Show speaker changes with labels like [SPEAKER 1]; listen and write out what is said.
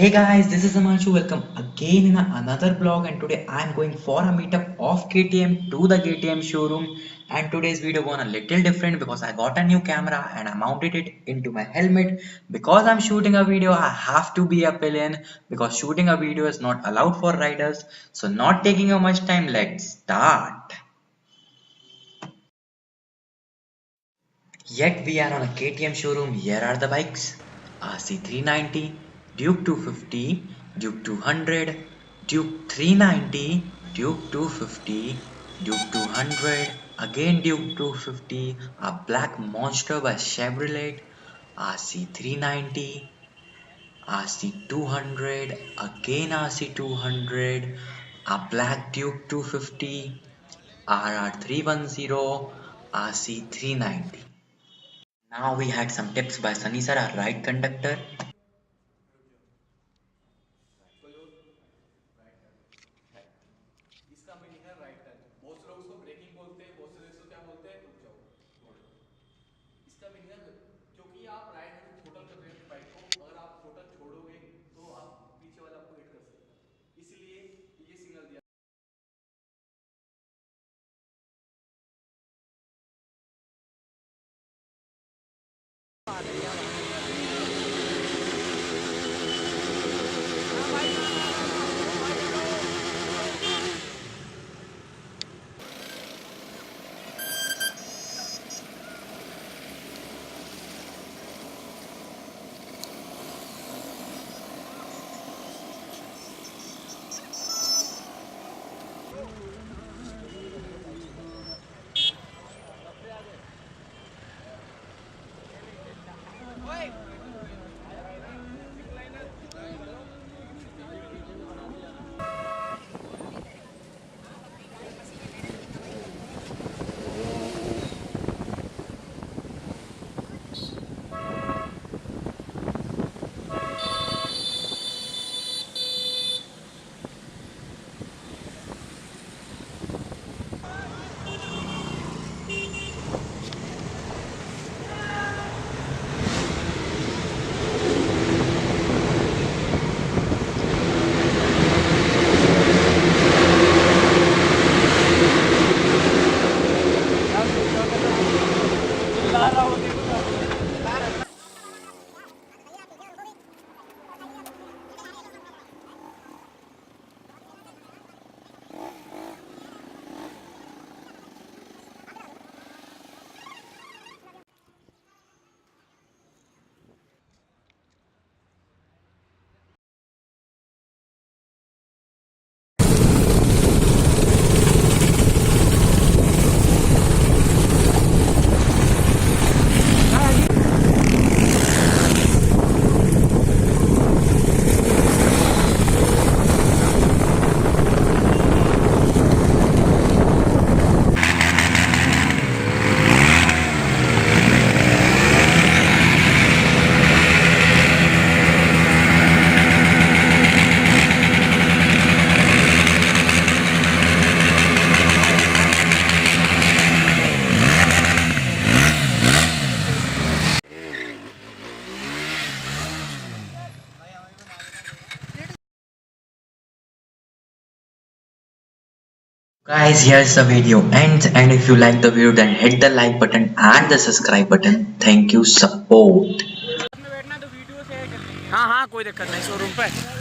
[SPEAKER 1] Hey guys, this is Himanshu. Welcome again in another vlog, and today I am going for a meetup of KTM to the KTM showroom. And today's video gonna little different because I got a new camera and I mounted it into my helmet. Because I'm shooting a video, I have to be a villain because shooting a video is not allowed for riders. So not taking up much time, let's start. Yet we are on a KTM showroom. Here are the bikes: RC390, Duke 250, Duke 200, Duke 390, Duke 250, Duke 200, again Duke 250, a black monster by Chevrolet, RC390, RC200, again RC200, a black Duke 250, RR310, RC390. Now we had some tips by Sunny sir, our ride conductor.
[SPEAKER 2] इसका meaning है right turn. बहुत से लोग उसको breaking बोलते हैं, बहुत से लोग इसको क्या बोलते हैं, रुक जाओ। इसका मीनिंग है क्योंकि आप राइट हैंड से थ्रोटल कर रहे हैं बाइक को, अगर आप थ्रोटल छोड़ोगे तो आप पीछे वाला आपको हिट कर सकता है, इसलिए ये सिग्नल दिया।
[SPEAKER 1] Guys, here's the video ends, and if you like the video then hit the like button and the subscribe button. Thank you, support.
[SPEAKER 2] में बैठना तो वीडियो शेयर कर देंगे। हाँ हाँ, कोई दिक्कत नहीं, शोरूम पे।